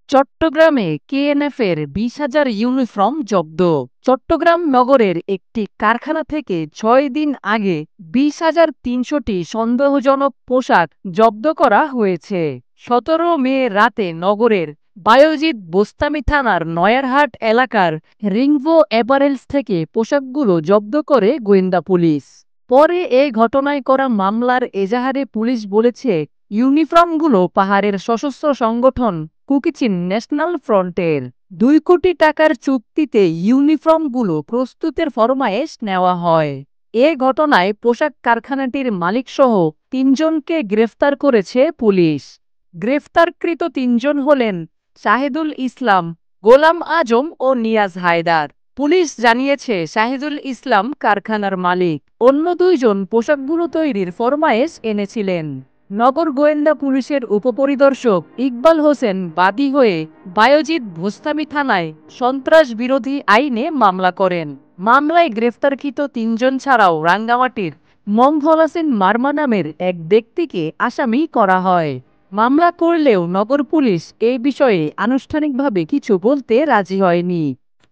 চট্টগ্রামে কেএনএফের 20,000 ইউনিফর্ম জব্দ। চট্টগ্রাম নগরের একটি কারখানা থেকে 6 দিন আগে 20,300টি সন্দেহজনক পোশাক জব্দ করা হয়েছে। 17 মে রাতে নগরের বায়জিদ বোস্তামি থানার নয়ারহাট এলাকার রিংভো অ্যাপারেলস থেকে পোশাকগুলো জব্দ করে গোয়েন্দা পুলিশ। পরে এ ঘটনায় করা মামলার এজাহারে পুলিশ বলেছে, ইউনিফর্মগুলো পাহাড়ের সশস্ত্র সংগঠন কুকিচিন ন্যাশনাল ফ্রন্টের 2 কোটি টাকার চুক্তিতে ইউনিফর্মগুলো প্রস্তুতের ফরমায়েশ নেওয়া হয়। এ ঘটনায় পোশাক কারখানাটির মালিকসহ 3জনকে গ্রেফতার করেছে পুলিশ। গ্রেফতারকৃত 3জন হলেন শাহিদুল ইসলাম, গোলাম আজম ও নিয়াজ হায়দার। পুলিশ জানিয়েছে, শাহিদুল ইসলাম কারখানার মালিক, অন্য 2জন পোশাকগুলো তৈরির ফরমায়েশ এনেছিলেন। নগর গোয়েন্দা পুলিশের উপপরিদর্শক ইকবাল হোসেন বাদী হয়ে বায়জিদ বোস্তামি থানায় সন্ত্রাস বিরোধী আইনে মামলা করেন। মামলায় গ্রেফতারকৃত 3জন ছাড়াও রাঙ্গামাটির মংহলাসিন মারমা নামের এক ব্যক্তিকে আসামি করা হয়। মামলা করলেও নগর পুলিশ এই বিষয়ে আনুষ্ঠানিকভাবে কিছু বলতে রাজি হয়নি।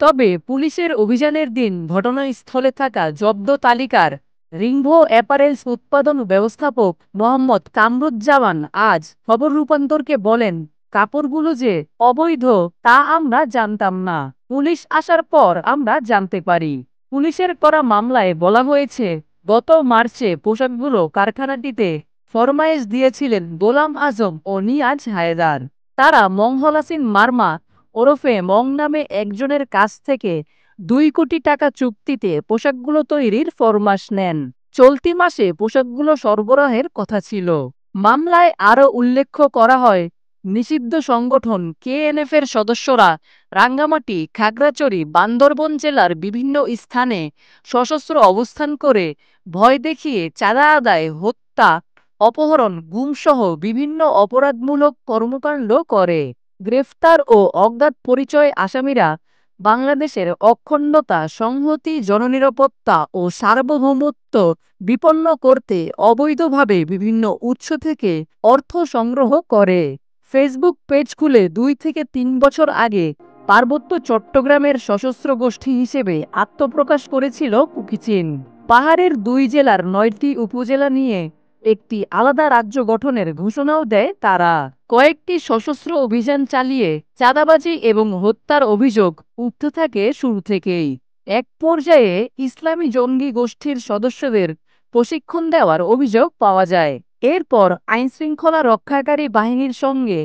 তবে পুলিশের অভিযানের দিন ঘটনাস্থলে থাকা জব্দ তালিকার রিংভো অ্যাপারেলস উৎপাদন ব্যবস্থাপক মোহাম্মদ কামরুজ্জামান আজ খবর রূপান্তরকে বলেন, কাপড়গুলো যে অবৈধ তা আমরা জানতাম না। পুলিশ আসার পর আমরা জানতে পারি। পুলিশের করা মামলায় বলা হয়েছে, গত মার্চে পোশাকগুলো কারখানাটিতে ফরমায়েশ দিয়েছিলেন গোলাম আজম ও নিয়াজ হায়দার। তারা মংহলাসিন মারমা ওরফে মং নামে একজনের কাছ থেকে 2 কোটি টাকা চুক্তিতে পোশাকগুলো তৈরির ফরমাশ নেন। চলতি মাসে পোশাকগুলো সরবরাহের কথা ছিল। মামলায় আরও উল্লেখ করা হয়, নিষিদ্ধ সংগঠন কেএনএফের সদস্যরা রাঙ্গামাটি, খাগড়াছড়ি, বান্দরবান জেলার বিভিন্ন স্থানে সশস্ত্র অবস্থান করে ভয় দেখিয়ে চাঁদা আদায়, হত্যা, অপহরণ, গুমসহ বিভিন্ন অপরাধমূলক কর্মকাণ্ড করে। গ্রেফতার ও অজ্ঞাত পরিচয় আসামিরা বাংলাদেশের অখণ্ডতা, সংহতি, জননিরাপত্তা ও সার্বভৌমত্ব বিপন্ন করতে অবৈধভাবে বিভিন্ন উৎস থেকে অর্থ সংগ্রহ করে। ফেসবুক পেজ খুলে 2 থেকে 3 বছর আগে পার্বত্য চট্টগ্রামের সশস্ত্র গোষ্ঠী হিসেবে আত্মপ্রকাশ করেছিল কুকিচিন। পাহাড়ের 2 জেলার 9টি উপজেলা নিয়ে একটি আলাদা রাজ্য গঠনের ঘোষণাও দেয় তারা। কয়েকটি সশস্ত্র অভিযান চালিয়ে চাঁদাবাজি এবং হত্যার অভিযোগ উঠতে থাকে শুরু থেকেই। এক পর্যায়ে ইসলামী জঙ্গি গোষ্ঠীর সদস্যদের প্রশিক্ষণ দেওয়ার অভিযোগ পাওয়া যায়। এরপর আইনশৃঙ্খলা রক্ষাকারী বাহিনীর সঙ্গে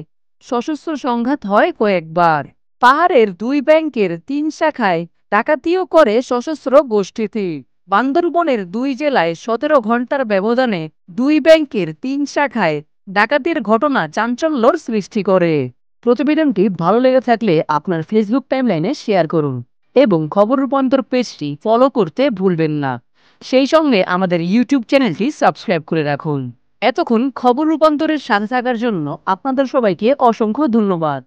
সশস্ত্র সংঘাত হয় কয়েকবার। পাহাড়ের 2 ব্যাংকের 3 শাখায় ডাকাতিও করে সশস্ত্র গোষ্ঠীটি। বান্দরবনের 2 জেলায় 17 ঘন্টার ব্যবধানে 2 ব্যাংকের 3 শাখায় ডাকাতির ঘটনা চাঞ্চল্যর সৃষ্টি করে। প্রতিবেদনটি ভালো লেগে থাকলে আপনার ফেসবুক টাইমলাইনে শেয়ার করুন এবং খবর রূপান্তর পেজটি ফলো করতে ভুলবেন না। সেই সঙ্গে আমাদের ইউটিউব চ্যানেলটি সাবস্ক্রাইব করে রাখুন। এতক্ষণ খবর রূপান্তরের সাথে থাকার জন্য আপনাদের সবাইকে অসংখ্য ধন্যবাদ।